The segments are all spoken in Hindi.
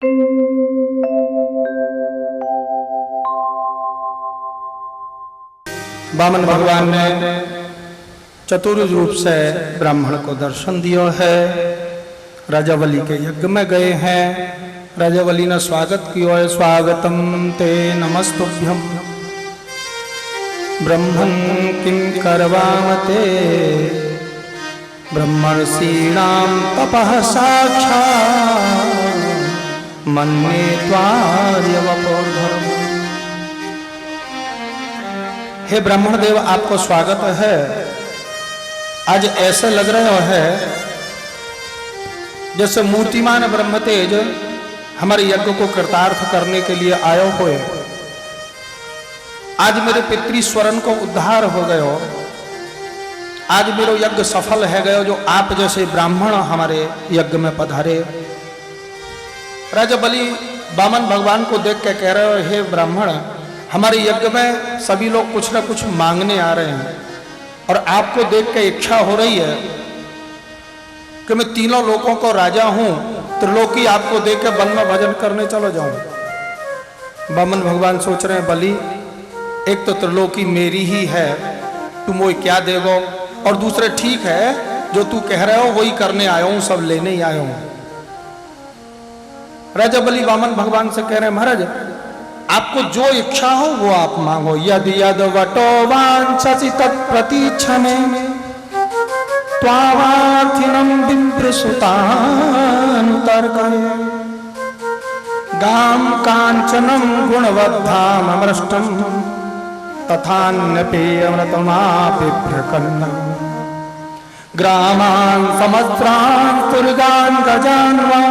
वामन भगवान ने चतुर्भुज रूप से ब्राह्मण को दर्शन दिया है। राजा बलि के यज्ञ में गए हैं। राजा बलि ने स्वागत किया है। स्वागतम ते नमस्तुभ्यम ब्रह्मन् किं करवामते ब्रह्मर्षीणां तपः साक्षात् मन्ये त्वार्यवपोर्धर्म। हे ब्राह्मण देव, आपको स्वागत है। आज ऐसे लग रहे है जैसे मूर्तिमान ब्रह्म तेज हमारे यज्ञ को कृतार्थ करने के लिए आयो हुए। आज मेरे पितृस्वरण को उद्धार हो गयो। आज मेरा यज्ञ सफल है गयो जो आप जैसे ब्राह्मण हमारे यज्ञ में पधारे। राजा बलि वामन भगवान को देख के कह रहे हो, हे ब्राह्मण, हमारे यज्ञ में सभी लोग कुछ ना कुछ मांगने आ रहे हैं और आपको देख के इच्छा हो रही है कि मैं तीनों लोगों को राजा हूं, त्रिलोकी आपको देख के वन में भजन करने चलो जाऊं। वामन भगवान सोच रहे हैं, बलि, एक तो त्रिलोकी मेरी ही है, तुम वो क्या देगो, और दूसरे ठीक है जो तू कह रहे हो वही करने आया हूं, सब लेने ही आया हूं। राजा बलि वामन भगवान से कह रहे हैं, महाराज आपको जो इच्छा हो वो आप मांगो। यदि यद वटो वांछसि तत्प्रतीक्षमे त्वावार्थिनं विप्रसुतानुतर्कये गां कांचनं गुणवद्धाम अमृष्टं तथान्यपेयमृतमापि प्रकन्नं ग्रामान् समस्त्रान् तुर्गान् गजान् वा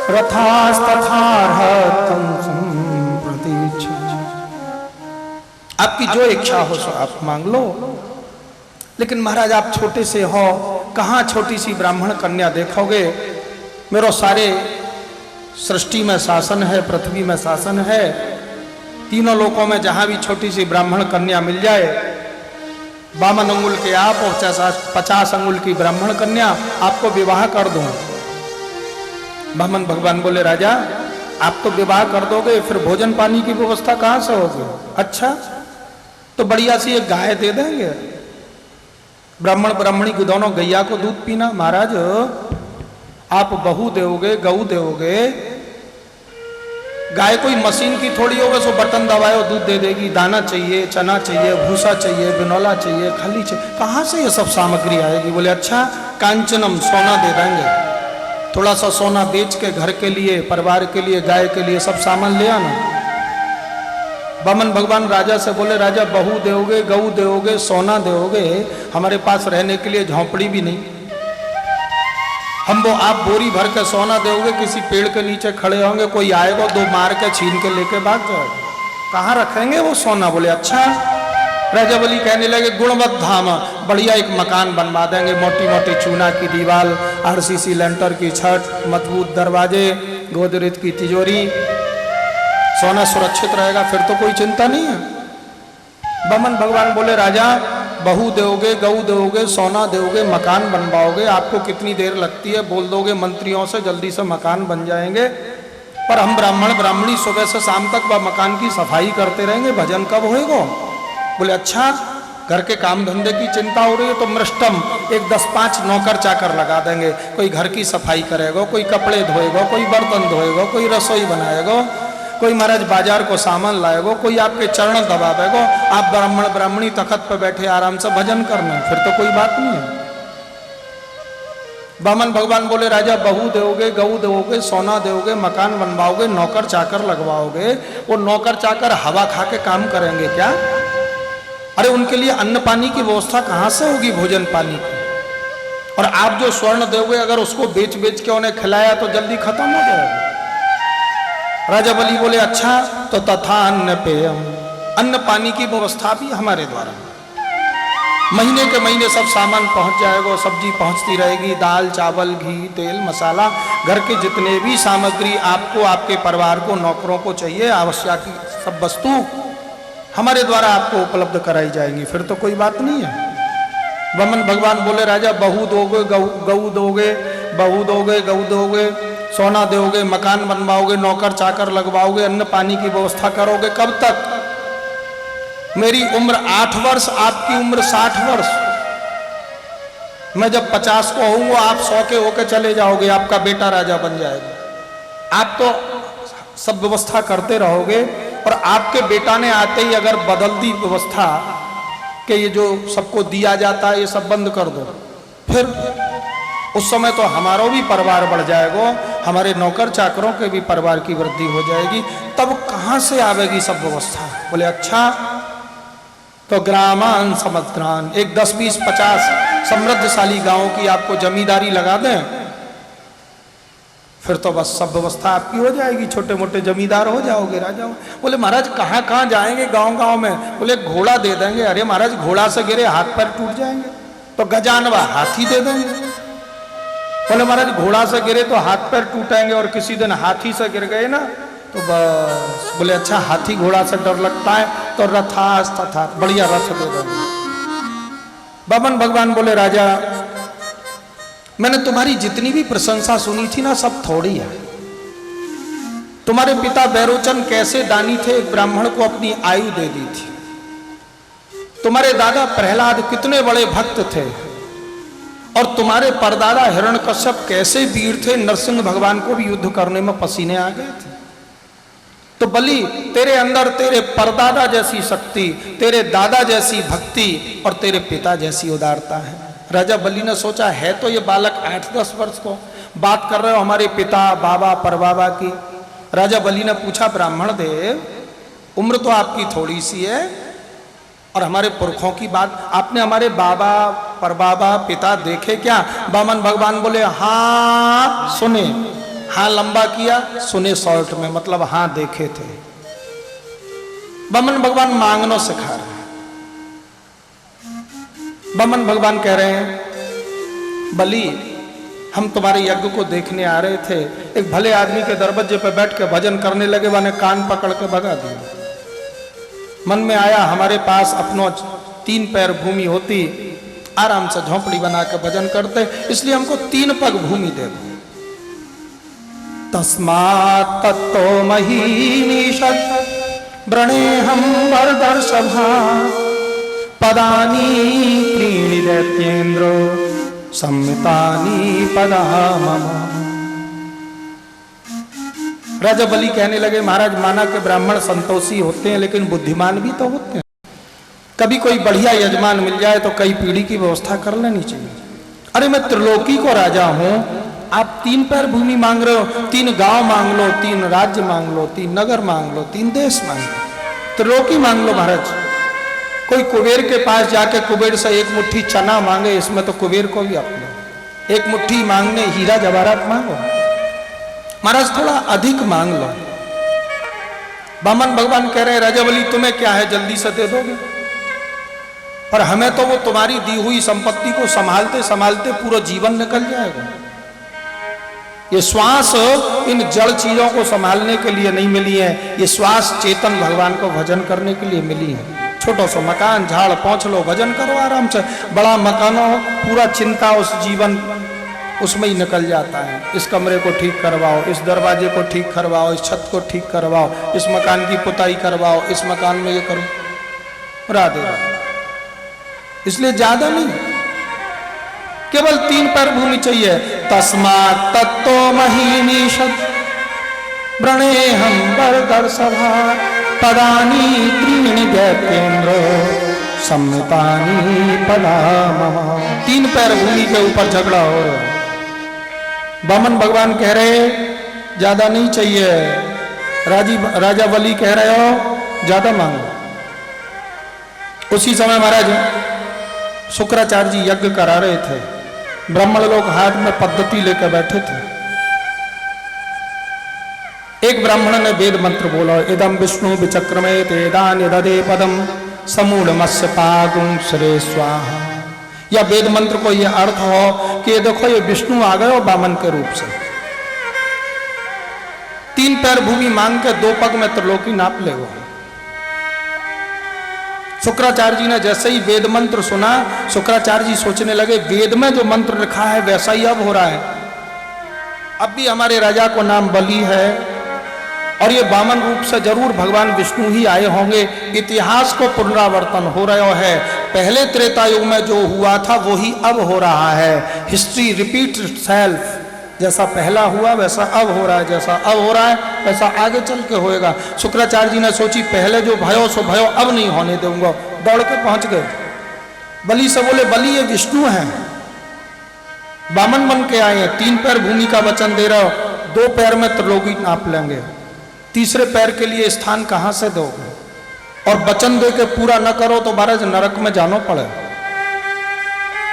रथास्तथार्हतं संप्रतीच्छ। आपकी जो इच्छा हो सो आप मांग लो। लेकिन महाराज आप छोटे से हो, कहाँ छोटी सी ब्राह्मण कन्या देखोगे? मेरा सारे सृष्टि में शासन है, पृथ्वी में शासन है, तीनों लोकों में जहां भी छोटी सी ब्राह्मण कन्या मिल जाए, 52 अंगुल के आप और 50 अंगुल की ब्राह्मण कन्या, आपको विवाह कर दूं। वामन भगवान बोले, राजा आप तो विवाह कर दोगे, फिर भोजन पानी की व्यवस्था कहां से होगी? अच्छा, तो बढ़िया सी एक गाय दे देंगे, ब्राह्मण ब्राह्मणी को दोनों गैया को दूध पीना। महाराज आप बहू दोगे, गऊ दोगे, गाय कोई मशीन की थोड़ी होगा सो बटन दबाओ दूध दे देगी। दाना चाहिए, चना चाहिए, भूसा चाहिए, बिनौला चाहिए, खली चाहिए, कहाँ से ये सब सामग्री आएगी? बोले अच्छा, कांचनम, सोना दे देंगे, थोड़ा सा सोना बेच के घर के लिए, परिवार के लिए, गाय के लिए सब सामान ले आना। वामन भगवान राजा से बोले, राजा बहू दोगे, गऊ दोगे, सोना दोगे, हमारे पास रहने के लिए झोंपड़ी भी नहीं। हम वो आप बोरी भर के सोना दोगे, किसी पेड़ के नीचे खड़े होंगे, कोई आएगा दो मार के छीन के लेके भाग जाएगा, कहाँ रखेंगे वो सोना? बोले अच्छा। राजा बलि कहने लगे, गुणवत धाम, बढ़िया एक मकान बनवा देंगे, मोटी मोटी चूना की दीवार, आरसीसी लेंटर की छत, मजबूत दरवाजे, गोदरेज की तिजोरी, सोना सुरक्षित रहेगा, फिर तो कोई चिंता नहीं है। वामन भगवान बोले, राजा बहू दोगे, गऊ दोगे, सोना दोगे, मकान बनवाओगे, आपको कितनी देर लगती है? बोल दोगे मंत्रियों से, जल्दी से मकान बन जाएंगे, पर हम ब्राह्मण ब्राह्मणी सुबह से शाम तक वह मकान की सफाई करते रहेंगे, भजन कब होएगा? बोले अच्छा, घर के काम धंधे की चिंता हो रही है तो मृष्टम, एक 10-5 नौकर चाकर लगा देंगे, कोई घर की सफाई करेगा, कोई कपड़े धोएगा, कोई बर्तन धोएगा, कोई रसोई बनाएगा, कोई महाराज बाजार को सामान लाएगा, कोई आपके चरण दबावेगा, आप ब्राह्मण ब्राह्मणी तखत पर बैठे आराम से भजन करना, फिर तो कोई बात नहीं है। वामन भगवान बोले, राजा बहू दोगे, गऊ दोगे, सोना दोगे, मकान बनवाओगे, नौकर चाकर लगवाओगे, वो नौकर चाकर हवा खा के काम करेंगे क्या? अरे उनके लिए अन्न पानी की व्यवस्था कहां से होगी, भोजन पानी की? और आप जो स्वर्ण दोगे, अगर उसको बेच बेच के उन्हें खिलाया तो जल्दी खत्म हो जाएगा। राजा बलि बोले, अच्छा, तो तथा अन्न पेयम, अन्न पानी की व्यवस्था भी हमारे द्वारा, महीने के महीने सब सामान पहुंच जाएगा, सब्जी पहुंचती रहेगी, दाल चावल घी तेल मसाला, घर के जितने भी सामग्री आपको, आपके परिवार को, नौकरों को चाहिए, आवश्यक सब वस्तु हमारे द्वारा आपको उपलब्ध कराई जाएंगी, फिर तो कोई बात नहीं है। वामन भगवान बोले, राजा बहू दोगे, गऊ दोगे, बहू दोगे, गऊ दोगे, सोना दोगे, मकान बनवाओगे, नौकर चाकर लगवाओगे, अन्न पानी की व्यवस्था करोगे, कब तक? मेरी उम्र 8 वर्ष, आपकी उम्र 60 वर्ष। मैं जब 50 को होऊंगा, आप 100 के होके चले जाओगे, आपका बेटा राजा बन जाएगा। आप तो सब व्यवस्था करते रहोगे, और आपके बेटा ने आते ही अगर बदल दी व्यवस्था कि ये जो सबको दिया जाता है ये सब बंद कर दो, फिर उस समय तो हमारा भी परिवार बढ़ जाएगा, हमारे नौकर चाकरों के भी परिवार की वृद्धि हो जाएगी, तब कहाँ से आवेगी सब व्यवस्था? बोले अच्छा, तो ग्रामान समुद्रान, एक 10, 20, 50 समृद्धशाली गांव की आपको जमींदारी लगा दें, फिर तो बस सब व्यवस्था आपकी हो जाएगी, छोटे मोटे जमींदार हो जाओगे, राजा। बोले महाराज कहाँ कहाँ जाएंगे गांव गांव में? बोले घोड़ा दे देंगे। अरे महाराज घोड़ा से गिरे हाथ पैर टूट जाएंगे, तो गजानवा हाथी दे देंगे। बोले महाराज घोड़ा से गिरे तो हाथ पैर टूटेंगे, और किसी दिन हाथी से गिर गए ना तो बस। बोले अच्छा, हाथी घोड़ा से डर लगता है तो रथास तथा बढ़िया रथ दे देंगे। बामन भगवान बोले राजा, मैंने तुम्हारी जितनी भी प्रशंसा सुनी थी ना, सब थोड़ी है। तुम्हारे पिता बैरोचन कैसे दानी थे, एक ब्राह्मण को अपनी आयु दे दी थी। तुम्हारे दादा प्रहलाद कितने बड़े भक्त थे, और तुम्हारे परदादा हिरण्यकश्यप कैसे वीर थे, नरसिंह भगवान को भी युद्ध करने में पसीने आ गए थे। तो बलि, तेरे अंदर तेरे परदादा जैसी शक्ति, तेरे दादा जैसी भक्ति, और तेरे पिता जैसी उदारता है। राजा बलि ने सोचा, है तो ये बालक 8-10 वर्ष को, बात कर रहे हो हमारे पिता बाबा परबाबा की। राजा बलि ने पूछा, ब्राह्मण देव, उम्र तो आपकी थोड़ी सी है, और हमारे पुरखों की बात, आपने हमारे बाबा परबाबा पिता देखे क्या? बामन भगवान बोले, हाँ सुने, हाँ लंबा किया, सुने शॉर्ट में, मतलब हाँ देखे थे। बामन भगवान मांगनो सिखा रहे हैं। बामन भगवान कह रहे हैं, बलि हम तुम्हारे यज्ञ को देखने आ रहे थे, एक भले आदमी के दरवाजे पे बैठ के भजन करने लगे, मैंने कान पकड़ के भगा दिया। मन में आया हमारे पास अपनो 3 पैर भूमि होती, आराम से झोंपड़ी बना के भजन करते, इसलिए हमको 3 पग भूमि दे दो। तस्मात् तत्तो महीनीषत् व्रणेऽहं वरदर्शभा पदानि त्रीणि दैत्येन्द्रो सम्मितानि पदा मम। राजा बलि कहने लगे, महाराज माना के ब्राह्मण संतोषी होते हैं, लेकिन बुद्धिमान भी तो होते हैं। कभी कोई बढ़िया यजमान मिल जाए तो कई पीढ़ी की व्यवस्था कर लेनी चाहिए। अरे मैं त्रिलोकी को राजा हूं, आप 3 पैर भूमि मांग रहे हो, 3 गांव मांग लो, 3 राज्य मांग लो, 3 नगर मांग लो, 3 देश मांग लो, त्रिलोकी मांग लो महाराज। कोई कुबेर के पास जाके कुबेर से 1 मुट्ठी चना मांगे, इसमें तो कुबेर को भी अपने 1 मुट्ठी मांगने हीरा जवाहरात मांगो, महाराज थोड़ा अधिक मांग लो। बामन भगवान कह रहे, राजा बलि तुम्हें क्या है, जल्दी से दे दोगे, पर हमें तो वो तुम्हारी दी हुई संपत्ति को संभालते संभालते पूरा जीवन निकल जाएगा। ये श्वास इन जड़ चीजों को संभालने के लिए नहीं मिली है, ये श्वास चेतन भगवान को भजन करने के लिए मिली है। छोटा सा मकान, झाड़ पहुंच लो, भजन करो आराम से। बड़ा मकान हो, पूरा चिंता उस जीवन उसमें ही निकल जाता है। इस कमरे को ठीक करवाओ, इस दरवाजे को ठीक करवाओ, इस छत को ठीक करवाओ, इस मकान की पुताई करवाओ, इस मकान में ये करो, राधे राधे। इसलिए ज्यादा नहीं, केवल 3 पैर भूमि चाहिए। तस्मात् तत्तो महीनीषत् व्रणेऽहं वरदर्शभा पदानि त्रीणि दैत्येन्द्रो सम्मितानि पदा मम। 3 पैर भूमि के ऊपर झगड़ा हो रहा है। बामन भगवान कह रहे ज्यादा नहीं चाहिए, राजा बलि कह रहे हो ज्यादा मांगो। उसी समय महाराज शुक्राचार्य जी यज्ञ करा रहे थे, ब्राह्मण लोग हाथ में पद्धति लेकर बैठे थे। एक ब्राह्मण ने वेद मंत्र बोला, इदम विष्णु विचक्रमे तेदान ददे पदम समूढ़ मत्स्य पागुं श्रे स्वाहा। या वेद मंत्र को यह अर्थ हो कि देखो ये विष्णु आ गए बामन के रूप से। 3 पैर भूमि मांग के 2 पग में त्रिलोकी नाप ले। शुक्राचार्य जी ने जैसे ही वेद मंत्र सुना, शुक्राचार्य जी सोचने लगे वेद में जो मंत्र लिखा है वैसा ही अब हो रहा है। अब भी हमारे राजा को नाम बलि है और ये वामन रूप से जरूर भगवान विष्णु ही आए होंगे। इतिहास को पुनरावर्तन हो रहा है, पहले त्रेता युग में जो हुआ था वही अब हो रहा है। हिस्ट्री रिपीट सेल्फ, जैसा पहला हुआ वैसा अब हो रहा है, जैसा अब हो रहा है वैसा आगे चल के होएगा। शुक्राचार्य जी ने सोची पहले जो भयो सो भयो अब नहीं होने दूंगा, दौड़ के पहुंच गए बलि से, बोले बलि ये विष्णु है, वामन बन के आए हैं, 3 पैर भूमि का वचन दे रहे हो, 2 पैर में त्रिलोकी नाप लेंगे, तीसरे पैर के लिए स्थान कहां से दोगे? और वचन दे के पूरा न करो तो महाराज नरक में जानो पड़े।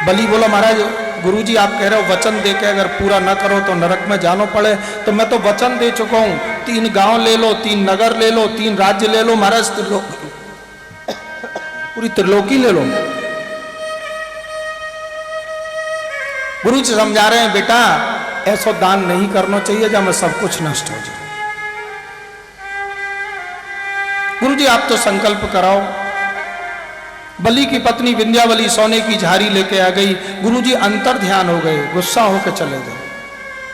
बलि बोला महाराज गुरुजी आप कह रहे हो वचन दे के अगर पूरा न करो तो नरक में जानो पड़े, तो मैं तो वचन दे चुका हूं, 3 गांव ले लो, 3 नगर ले लो, 3 राज्य ले लो महाराज, पूरी त्रिलोकी ले लो। गुरु जी समझा रहे हैं बेटा ऐसा दान नहीं करना चाहिए जब में सब कुछ नष्ट हो जाए। गुरु जी आप तो संकल्प कराओ। बलि की पत्नी विंध्यावली सोने की झारी लेके आ गई। गुरु जी अंतर ध्यान हो गए, गुस्सा होकर चले गए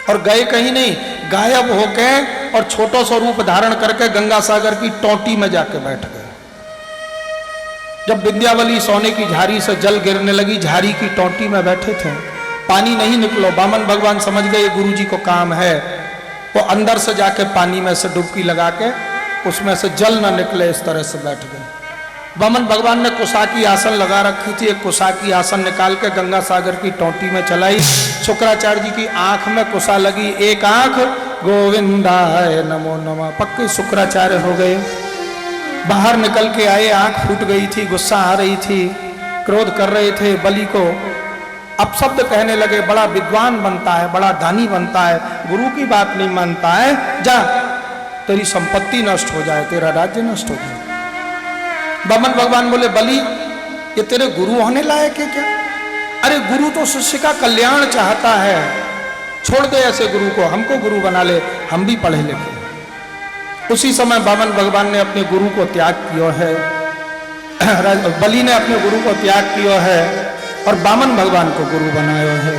और गए कहीं नहीं, गायब होके और छोटा सा रूप धारण करके गंगा सागर की टोटी में जाके बैठ गए। जब विंध्यावली सोने की झारी से जल गिरने लगी, झारी की टोटी में बैठे थे, पानी नहीं निकलो, वामन भगवान समझ गए गुरु जी को काम है, वो अंदर से जाके पानी में से डुबकी लगा के उसमें से जल न निकले इस तरह से बैठ गए। वामन भगवान ने कुशा की आसन लगा रखी थी, एक कुशा की आसन निकाल के गंगा सागर की टोटी में चलाई। शुक्राचार्य जी की आंख में कुशा लगी, एक आंख गोविंदाय नमो नमः, पक्के शुक्राचार्य हो गए। बाहर निकल के आए, आंख फूट गई थी, गुस्सा आ रही थी, क्रोध कर रहे थे बलि को। अब शब्द कहने लगे बड़ा विद्वान बनता है, बड़ा दानी बनता है, गुरु की बात नहीं मानता है, जा तेरी संपत्ति नष्ट हो जाए, तेरा राज्य नष्ट हो जाए। वामन भगवान बोले बलि ये तेरे गुरु होने लायक है क्या? अरे गुरु तो शिष्य का कल्याण चाहता है, छोड़ दे ऐसे गुरु को, हमको गुरु बना ले, हम भी पढ़े लिखे। उसी समय वामन भगवान ने अपने गुरु को त्याग किया है, बलि ने अपने गुरु को त्याग किया है और वामन भगवान को गुरु बनाया है।